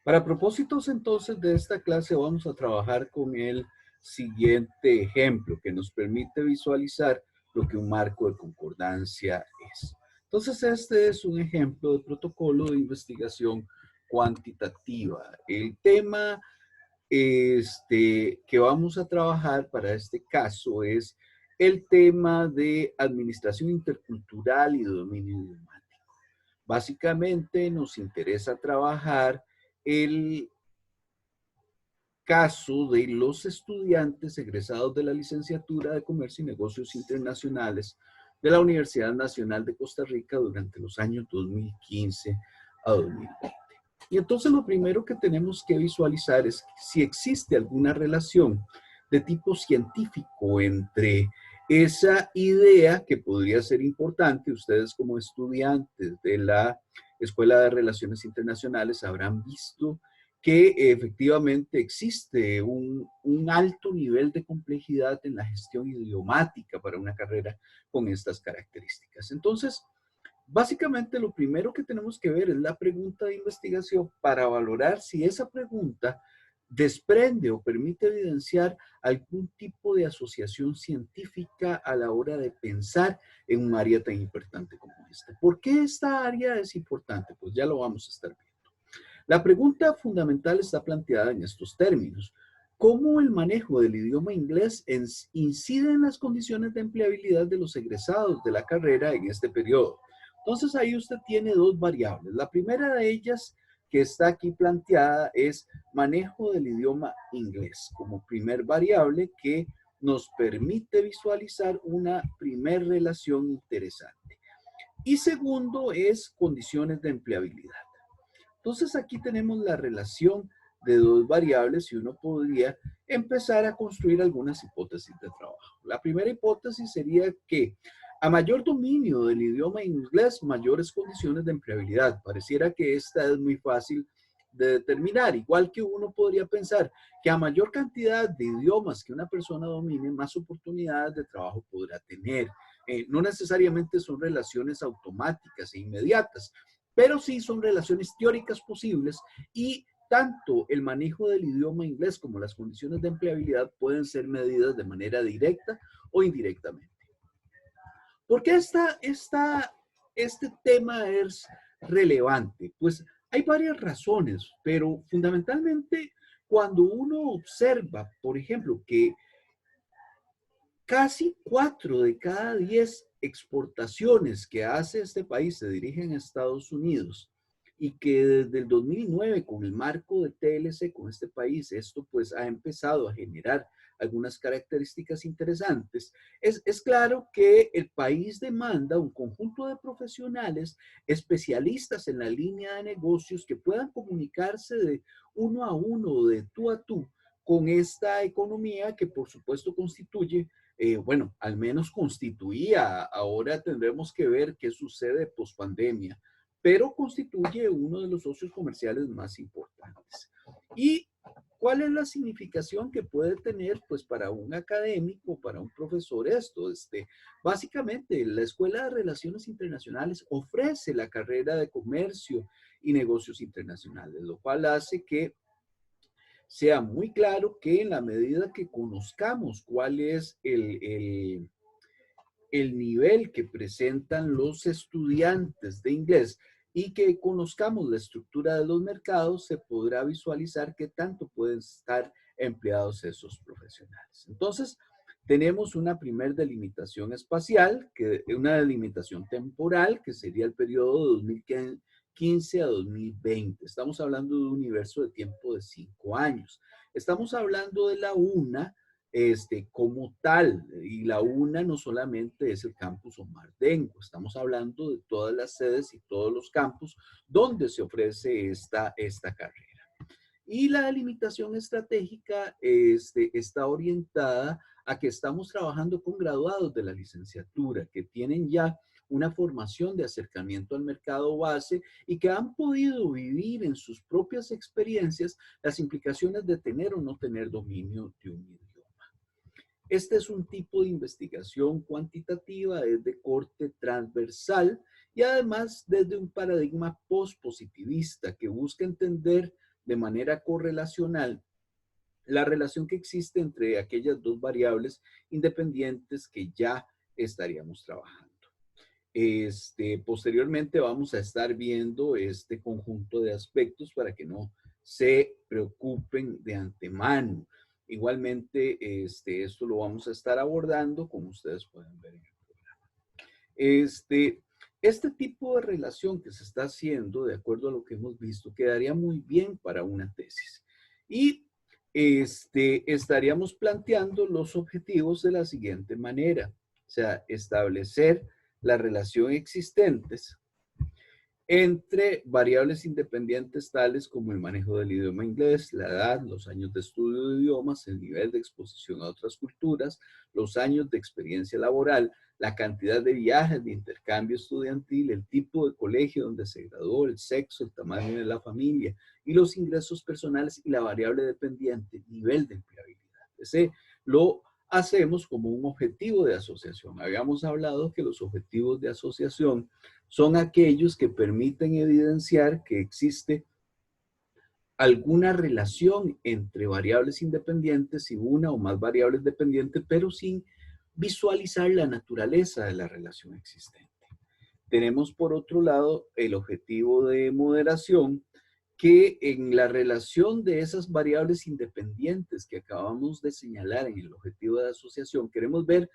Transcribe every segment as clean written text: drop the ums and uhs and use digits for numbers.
Para propósitos entonces de esta clase vamos a trabajar con el siguiente ejemplo que nos permite visualizar lo que un marco de concordancia es. Entonces este es un ejemplo de protocolo de investigación cuantitativa. El tema que vamos a trabajar para este caso es el tema de administración intercultural y de dominio idiomático. Básicamente nos interesa trabajar el caso de los estudiantes egresados de la licenciatura de Comercio y Negocios Internacionales de la Universidad Nacional de Costa Rica durante los años 2015 a 2020. Y entonces lo primero que tenemos que visualizar es si existe alguna relación de tipo científico entre esa idea que podría ser importante. Ustedes como estudiantes de la Escuela de Relaciones Internacionales habrán visto que efectivamente existe un alto nivel de complejidad en la gestión idiomática para una carrera con estas características. Entonces, básicamente lo primero que tenemos que ver es la pregunta de investigación para valorar si esa pregunta desprende o permite evidenciar algún tipo de asociación científica a la hora de pensar en un área tan importante como esta. ¿Por qué esta área es importante? Pues ya lo vamos a estar viendo. La pregunta fundamental está planteada en estos términos. ¿Cómo el manejo del idioma inglés incide en las condiciones de empleabilidad de los egresados de la carrera en este periodo? Entonces ahí usted tiene dos variables. La primera de ellas que está aquí planteada es manejo del idioma inglés como primer variable que nos permite visualizar una primer relación interesante. Y segundo es condiciones de empleabilidad. Entonces aquí tenemos la relación de dos variables y uno podría empezar a construir algunas hipótesis de trabajo. La primera hipótesis sería que a mayor dominio del idioma inglés, mayores condiciones de empleabilidad. Pareciera que esta es muy fácil de determinar, igual que uno podría pensar que a mayor cantidad de idiomas que una persona domine, más oportunidades de trabajo podrá tener. No necesariamente son relaciones automáticas e inmediatas, pero sí son relaciones teóricas posibles y tanto el manejo del idioma inglés como las condiciones de empleabilidad pueden ser medidas de manera directa o indirectamente. ¿Por qué este tema es relevante? Pues hay varias razones, pero fundamentalmente cuando uno observa, por ejemplo, que casi 4 de cada 10 exportaciones que hace este país se dirigen a Estados Unidos y que desde el 2009 con el marco de TLC con este país, esto pues ha empezado a generar algunas características interesantes. Es claro que el país demanda un conjunto de profesionales especialistas en la línea de negocios que puedan comunicarse de uno a uno, de tú a tú, con esta economía que por supuesto constituye bueno, al menos constituía, ahora tendremos que ver qué sucede post pandemia, pero constituye uno de los socios comerciales más importantes. ¿Y cuál es la significación que puede tener pues para un académico, para un profesor esto? Básicamente, la Escuela de Relaciones Internacionales ofrece la carrera de Comercio y Negocios Internacionales, lo cual hace que sea muy claro que en la medida que conozcamos cuál es el nivel que presentan los estudiantes de inglés y que conozcamos la estructura de los mercados, se podrá visualizar qué tanto pueden estar empleados esos profesionales. Entonces, tenemos una primer delimitación espacial, una delimitación temporal, que sería el periodo de 2015 a 2020. Estamos hablando de un universo de tiempo de 5 años. Estamos hablando de la UNA como tal, y la UNA no solamente es el campus Omar Dengo, estamos hablando de todas las sedes y todos los campus donde se ofrece esta carrera. Y la delimitación estratégica está orientada a que estamos trabajando con graduados de la licenciatura que tienen ya una formación de acercamiento al mercado base y que han podido vivir en sus propias experiencias las implicaciones de tener o no tener dominio de un idioma. Este es un tipo de investigación cuantitativa, es de corte transversal y además desde un paradigma postpositivista que busca entender de manera correlacional la relación que existe entre aquellas dos variables independientes que ya estaríamos trabajando. Posteriormente vamos a estar viendo este conjunto de aspectos para que no se preocupen de antemano. Igualmente, esto lo vamos a estar abordando, como ustedes pueden ver en el programa. Este tipo de relación que se está haciendo, de acuerdo a lo que hemos visto, quedaría muy bien para una tesis. Y estaríamos planteando los objetivos de la siguiente manera. O sea, establecer la relación existentes entre variables independientes tales como el manejo del idioma inglés, la edad, los años de estudio de idiomas, el nivel de exposición a otras culturas, los años de experiencia laboral, la cantidad de viajes de intercambio estudiantil, el tipo de colegio donde se graduó, el sexo, el tamaño de la familia y los ingresos personales y la variable dependiente, nivel de empleabilidad. Ese lo hacemos como un objetivo de asociación. Habíamos hablado que los objetivos de asociación son aquellos que permiten evidenciar que existe alguna relación entre variables independientes y una o más variables dependientes, pero sin visualizar la naturaleza de la relación existente. Tenemos por otro lado el objetivo de moderación, que en la relación de esas variables independientes que acabamos de señalar en el objetivo de asociación, queremos ver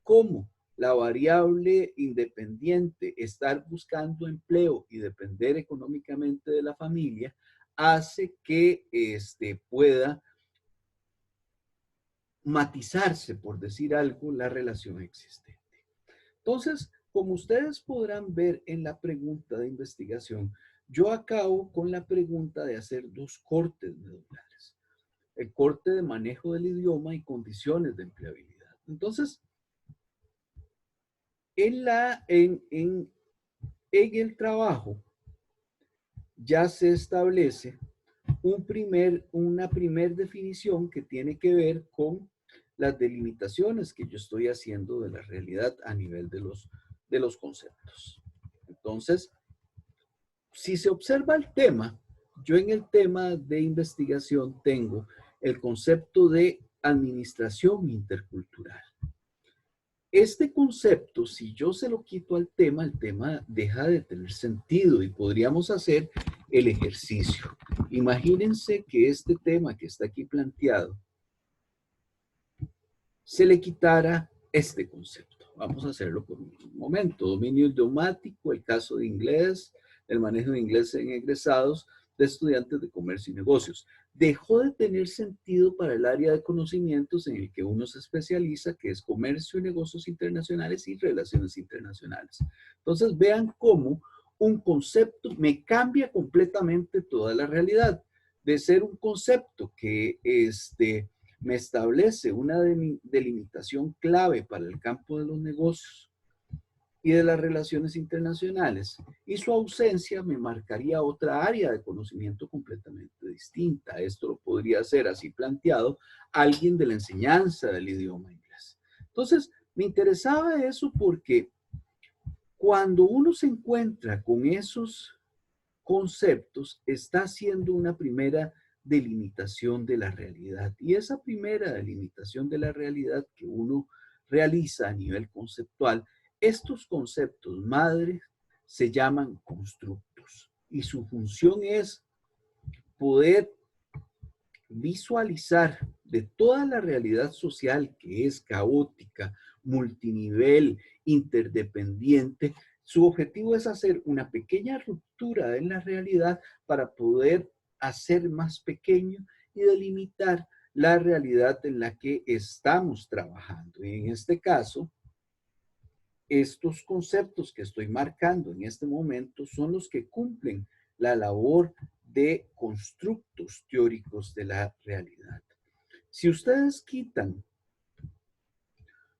cómo la variable independiente, estar buscando empleo y depender económicamente de la familia, hace que pueda matizarse, por decir algo, la relación existente. Entonces, como ustedes podrán ver en la pregunta de investigación, yo acabo con la pregunta de hacer dos cortes medulares. El corte de manejo del idioma y condiciones de empleabilidad. Entonces, en el trabajo ya se establece una primer definición que tiene que ver con las delimitaciones que yo estoy haciendo de la realidad a nivel de los conceptos. Entonces, si se observa el tema, yo en el tema de investigación tengo el concepto de administración intercultural. Este concepto, si yo se lo quito al tema, el tema deja de tener sentido y podríamos hacer el ejercicio. Imagínense que este tema que está aquí planteado, se le quitara este concepto. Vamos a hacerlo por un momento. Dominio idiomático, el caso de inglés, el manejo de inglés en egresados de estudiantes de comercio y negocios. Dejó de tener sentido para el área de conocimientos en el que uno se especializa, que es comercio y negocios internacionales y relaciones internacionales. Entonces vean cómo un concepto me cambia completamente toda la realidad. De ser un concepto que me establece una delimitación clave para el campo de los negocios y de las relaciones internacionales, y su ausencia me marcaría otra área de conocimiento completamente distinta. Esto lo podría hacer así planteado alguien de la enseñanza del idioma inglés. Entonces, me interesaba eso porque cuando uno se encuentra con esos conceptos, está haciendo una primera delimitación de la realidad. Y esa primera delimitación de la realidad que uno realiza a nivel conceptual, estos conceptos madres se llaman constructos y su función es poder visualizar de toda la realidad social que es caótica, multinivel, interdependiente. Su objetivo es hacer una pequeña ruptura en la realidad para poder hacer más pequeño y delimitar la realidad en la que estamos trabajando. Y en este caso, estos conceptos que estoy marcando en este momento son los que cumplen la labor de constructos teóricos de la realidad. Si ustedes quitan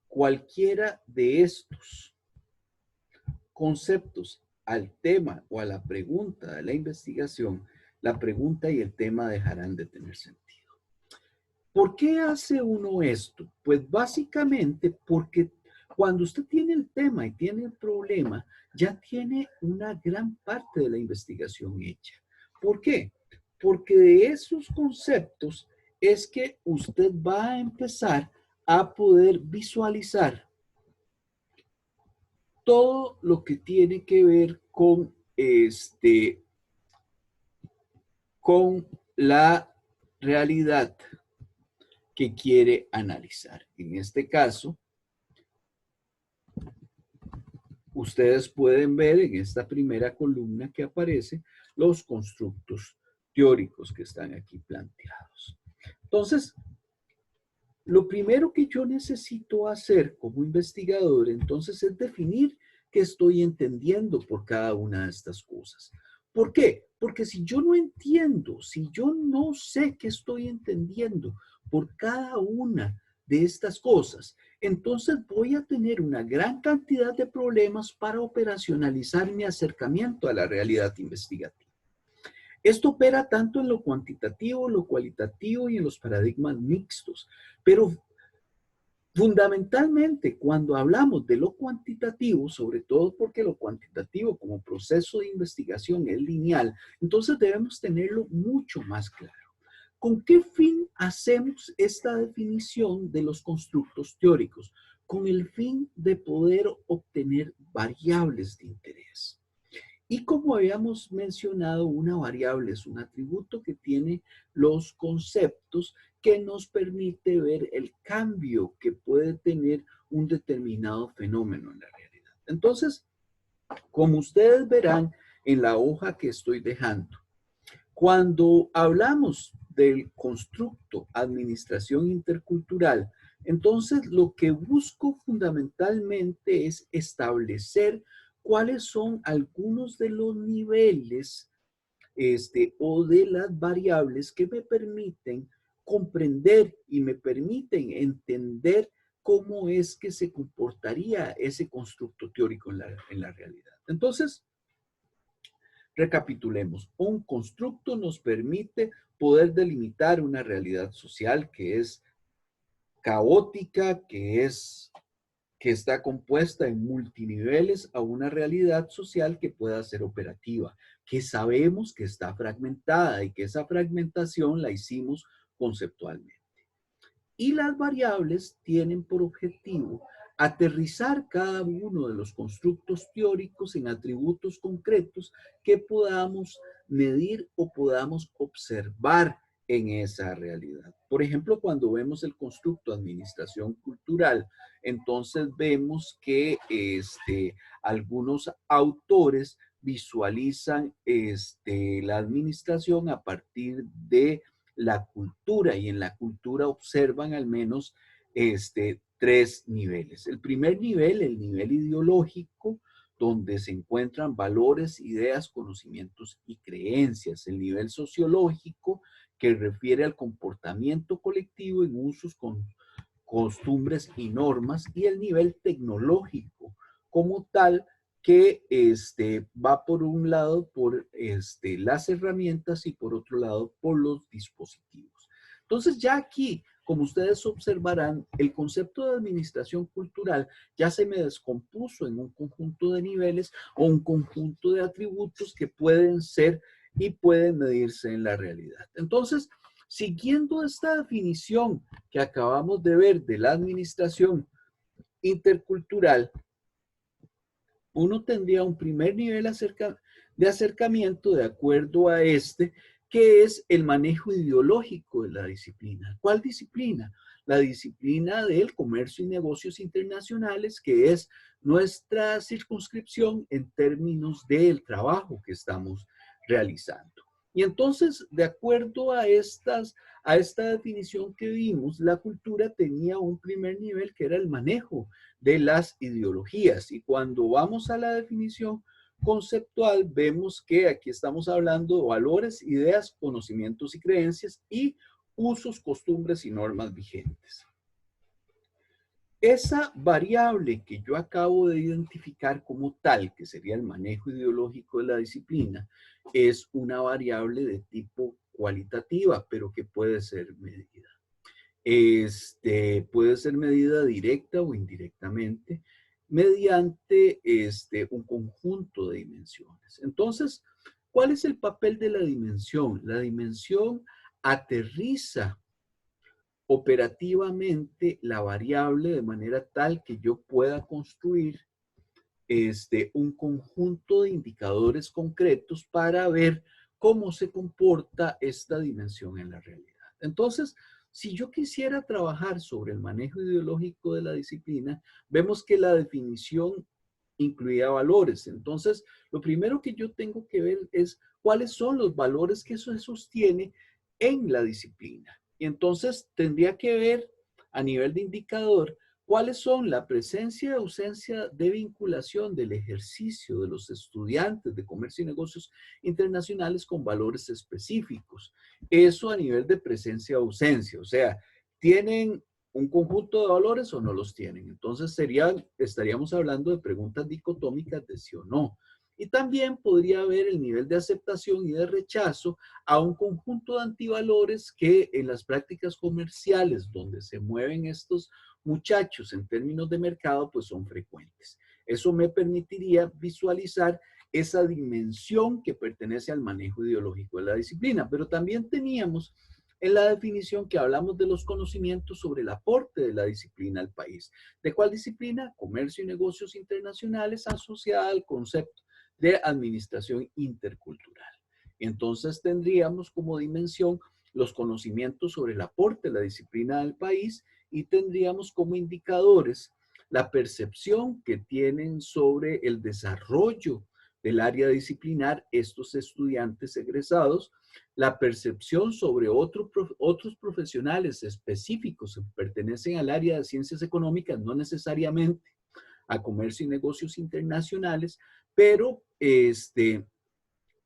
cualquiera de estos conceptos al tema o a la pregunta de la investigación, la pregunta y el tema dejarán de tener sentido. ¿Por qué hace uno esto? Pues básicamente porque cuando usted tiene el tema y tiene el problema, ya tiene una gran parte de la investigación hecha. ¿Por qué? porque de esos conceptos es que usted va a empezar a poder visualizar todo lo que tiene que ver con la realidad que quiere analizar. En este caso, ustedes pueden ver en esta primera columna que aparece los constructos teóricos que están aquí planteados. Entonces, lo primero que yo necesito hacer como investigador, entonces, es definir qué estoy entendiendo por cada una de estas cosas. ¿Por qué? Porque si yo no entiendo, si yo no sé qué estoy entendiendo por cada una de estas cosas, entonces voy a tener una gran cantidad de problemas para operacionalizar mi acercamiento a la realidad investigativa. Esto opera tanto en lo cuantitativo, lo cualitativo y en los paradigmas mixtos, pero fundamentalmente cuando hablamos de lo cuantitativo, sobre todo porque lo cuantitativo como proceso de investigación es lineal, entonces debemos tenerlo mucho más claro. ¿Con qué fin hacemos esta definición de los constructos teóricos? Con el fin de poder obtener variables de interés. Y como habíamos mencionado, una variable es un atributo que tiene los conceptos que nos permite ver el cambio que puede tener un determinado fenómeno en la realidad. Entonces, como ustedes verán en la hoja que estoy dejando, cuando hablamos del constructo administración intercultural, entonces lo que busco fundamentalmente es establecer cuáles son algunos de los niveles o de las variables que me permiten comprender y me permiten entender cómo es que se comportaría ese constructo teórico en la realidad. Entonces, recapitulemos. Un constructo nos permite poder delimitar una realidad social que es caótica, que está compuesta en multiniveles a una realidad social que pueda ser operativa, que sabemos que está fragmentada y que esa fragmentación la hicimos conceptualmente. Y las variables tienen por objetivo aterrizar cada uno de los constructos teóricos en atributos concretos que podamos medir o podamos observar en esa realidad. Por ejemplo, cuando vemos el constructo administración cultural, entonces vemos que algunos autores visualizan la administración a partir de la cultura, y en la cultura observan al menos tres niveles. El primer nivel, el nivel ideológico, donde se encuentran valores, ideas, conocimientos y creencias. El nivel sociológico, que refiere al comportamiento colectivo en usos, costumbres y normas. Y el nivel tecnológico, como tal, que va por un lado por las herramientas y por otro lado por los dispositivos. Entonces ya aquí, como ustedes observarán, el concepto de administración cultural ya se me descompuso en un conjunto de niveles o un conjunto de atributos que pueden ser y pueden medirse en la realidad. Entonces, siguiendo esta definición que acabamos de ver de la administración intercultural, uno tendría un primer nivel de acercamiento de acuerdo a que es el manejo ideológico de la disciplina. ¿Cuál disciplina? La disciplina del comercio y negocios internacionales, que es nuestra circunscripción en términos del trabajo que estamos realizando. Y entonces, de acuerdo a esta definición que vimos, la cultura tenía un primer nivel que era el manejo de las ideologías. Y cuando vamos a la definición conceptual, vemos que aquí estamos hablando de valores, ideas, conocimientos y creencias y usos, costumbres y normas vigentes. Esa variable que yo acabo de identificar como tal, que sería el manejo ideológico de la disciplina, es una variable de tipo cualitativa, pero que puede ser medida. Puede ser medida directa o indirectamente mediante un conjunto de dimensiones. Entonces, ¿Cuál es el papel de la dimensión? La dimensión aterriza operativamente la variable de manera tal que yo pueda construir un conjunto de indicadores concretos para ver cómo se comporta esta dimensión en la realidad. Entonces, si yo quisiera trabajar sobre el manejo ideológico de la disciplina, vemos que la definición incluía valores. Entonces, lo primero que yo tengo que ver es cuáles son los valores que eso se sostiene en la disciplina. Y entonces tendría que ver a nivel de indicador cuáles son la presencia y ausencia de vinculación del ejercicio de los estudiantes de comercio y negocios internacionales con valores específicos. Eso a nivel de presencia y ausencia, o sea, ¿tienen un conjunto de valores o no los tienen? Entonces estaríamos hablando de preguntas dicotómicas de sí o no. Y también podría haber el nivel de aceptación y de rechazo a un conjunto de antivalores que en las prácticas comerciales donde se mueven estos muchachos en términos de mercado, pues son frecuentes. Eso me permitiría visualizar esa dimensión que pertenece al manejo ideológico de la disciplina. Pero también teníamos en la definición que hablamos de los conocimientos sobre el aporte de la disciplina al país. ¿De cuál disciplina? Comercio y negocios internacionales asociada al concepto de administración intercultural. Entonces tendríamos como dimensión los conocimientos sobre el aporte de la disciplina al país y tendríamos como indicadores la percepción que tienen sobre el desarrollo del área disciplinar estos estudiantes egresados, la percepción sobre otros profesionales específicos que pertenecen al área de ciencias económicas, no necesariamente a comercio y negocios internacionales, pero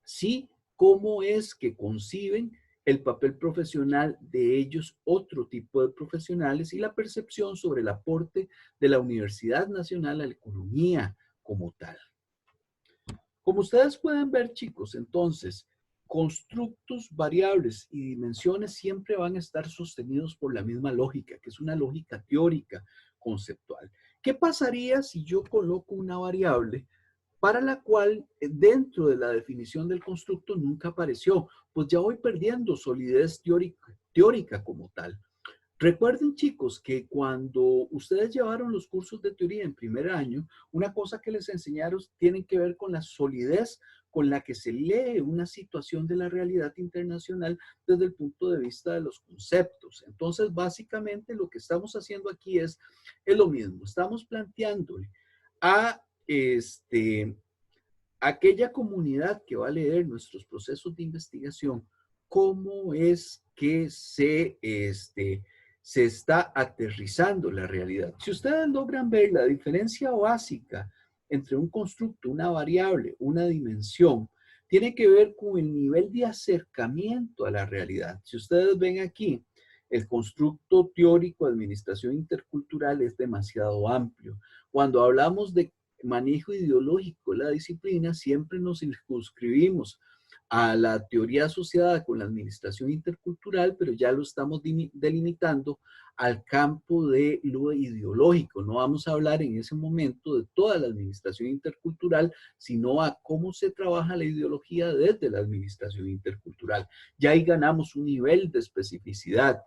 sí cómo es que conciben el papel profesional de ellos, otro tipo de profesionales, y la percepción sobre el aporte de la Universidad Nacional a la economía como tal. Como ustedes pueden ver, chicos, entonces, constructos, variables y dimensiones siempre van a estar sostenidos por la misma lógica, que es una lógica teórica conceptual. ¿Qué pasaría si yo coloco una variable para la cual dentro de la definición del constructo nunca apareció? Pues ya voy perdiendo solidez teórica como tal. Recuerden, chicos, que cuando ustedes llevaron los cursos de teoría en primer año, una cosa que les enseñaron tiene que ver con la solidez con la que se lee una situación de la realidad internacional desde el punto de vista de los conceptos. Entonces, básicamente lo que estamos haciendo aquí es lo mismo. Estamos planteándole a aquella comunidad que va a leer nuestros procesos de investigación cómo es que se está aterrizando la realidad. Si ustedes logran ver la diferencia básica entre un constructo, una variable, una dimensión, tiene que ver con el nivel de acercamiento a la realidad. Si ustedes ven aquí, el constructo teórico de administración intercultural es demasiado amplio. Cuando hablamos de manejo ideológico de la disciplina, siempre nos circunscribimos a la teoría asociada con la administración intercultural, pero ya lo estamos delimitando al campo de lo ideológico. No vamos a hablar en ese momento de toda la administración intercultural, sino a cómo se trabaja la ideología desde la administración intercultural. Ya ahí ganamos un nivel de especificidad.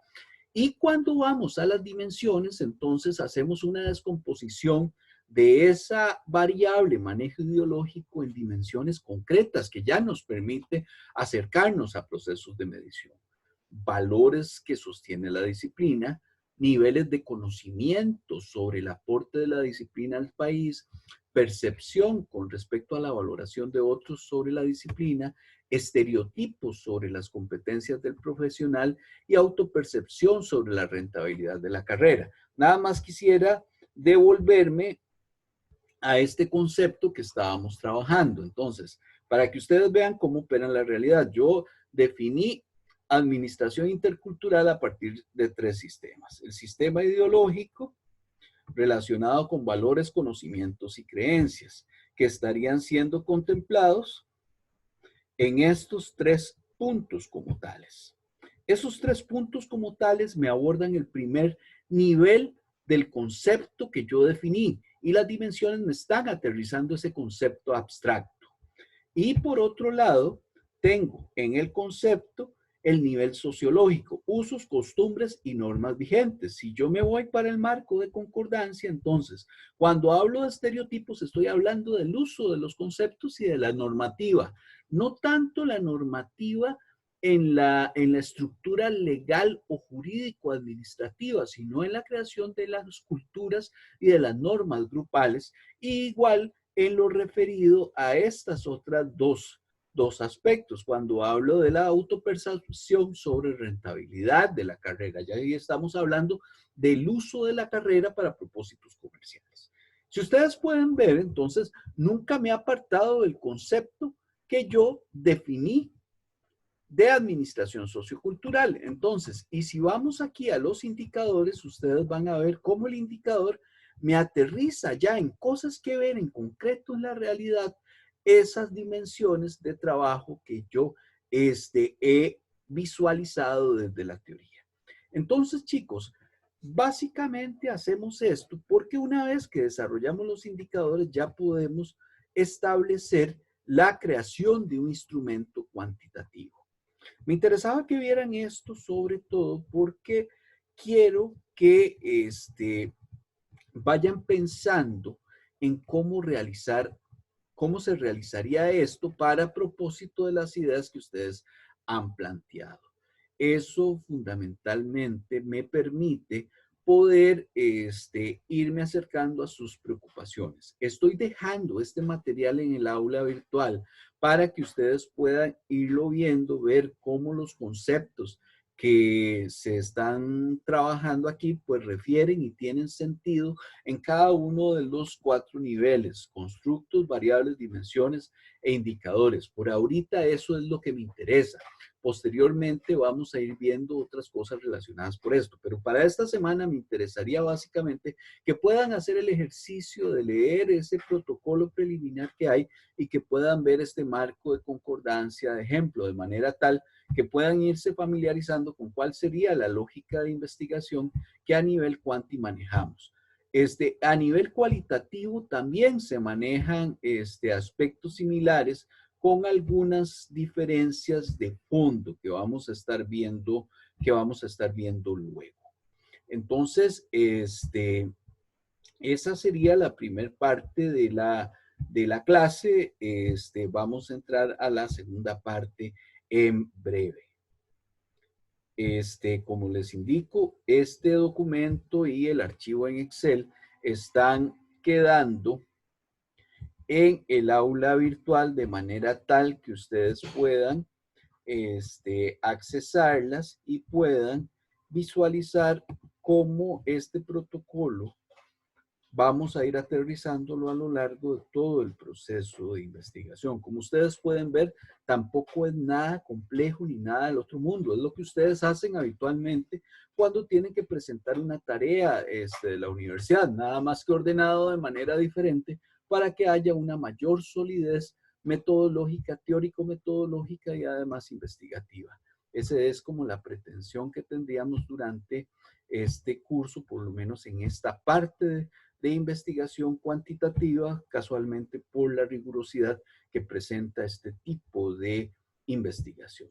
Y cuando vamos a las dimensiones, entonces hacemos una descomposición de esa variable manejo ideológico en dimensiones concretas que ya nos permite acercarnos a procesos de medición. Valores que sostiene la disciplina, niveles de conocimiento sobre el aporte de la disciplina al país, percepción con respecto a la valoración de otros sobre la disciplina, estereotipos sobre las competencias del profesional y autopercepción sobre la rentabilidad de la carrera. Nada más quisiera devolverme a este concepto que estábamos trabajando. Entonces, para que ustedes vean cómo opera la realidad, yo definí administración intercultural a partir de 3 sistemas. El sistema ideológico, relacionado con valores, conocimientos y creencias, que estarían siendo contemplados en estos 3 puntos como tales. Esos 3 puntos como tales me abordan el primer nivel del concepto que yo definí y las dimensiones me están aterrizando ese concepto abstracto. Y por otro lado, tengo en el concepto el nivel sociológico, usos, costumbres y normas vigentes. Si yo me voy para el marco de concordancia, entonces, cuando hablo de estereotipos, estoy hablando del uso de los conceptos y de la normativa. No tanto la normativa en la estructura legal o jurídico-administrativa, sino en la creación de las culturas y de las normas grupales, y igual en lo referido a estas otras dos aspectos. Cuando hablo de la autopercepción sobre rentabilidad de la carrera, ya ahí estamos hablando del uso de la carrera para propósitos comerciales. Si ustedes pueden ver, entonces, nunca me he apartado del concepto que yo definí de administración sociocultural. Entonces, y si vamos aquí a los indicadores, ustedes van a ver cómo el indicador me aterriza ya en cosas que ven en concreto en la realidad, esas dimensiones de trabajo que yo he visualizado desde la teoría. Entonces, chicos, básicamente hacemos esto porque una vez que desarrollamos los indicadores ya podemos establecer la creación de un instrumento cuantitativo. Me interesaba que vieran esto sobre todo porque quiero que vayan pensando en cómo se realizaría esto para propósito de las ideas que ustedes han planteado. Eso fundamentalmente me permite poder irme acercando a sus preocupaciones. Estoy dejando este material en el aula virtual para que ustedes puedan irlo viendo, ver cómo los conceptos que se están trabajando aquí, pues refieren y tienen sentido en cada uno de los 4 niveles: constructos, variables, dimensiones e indicadores. Por ahorita eso es lo que me interesa. Posteriormente vamos a ir viendo otras cosas relacionadas por esto, pero para esta semana me interesaría básicamente que puedan hacer el ejercicio de leer ese protocolo preliminar que hay y que puedan ver este marco de concordancia de ejemplo, de manera tal que puedan irse familiarizando con cuál sería la lógica de investigación que a nivel cuanti manejamos. A nivel cualitativo también se manejan aspectos similares con algunas diferencias de fondo que vamos a estar viendo luego. Entonces, esa sería la primera parte de la clase. Vamos a entrar a la segunda parte en breve. Como les indico, este documento y el archivo en Excel están quedando en el aula virtual de manera tal que ustedes puedan accesarlas y puedan visualizar cómo este protocolo vamos a ir aterrizándolo a lo largo de todo el proceso de investigación. Como ustedes pueden ver, tampoco es nada complejo ni nada del otro mundo. Es lo que ustedes hacen habitualmente cuando tienen que presentar una tarea de la universidad, nada más que ordenado de manera diferente para que haya una mayor solidez metodológica, teórico-metodológica y además investigativa. Esa es como la pretensión que tendríamos durante este curso, por lo menos en esta parte de investigación cuantitativa, casualmente por la rigurosidad que presenta este tipo de investigación.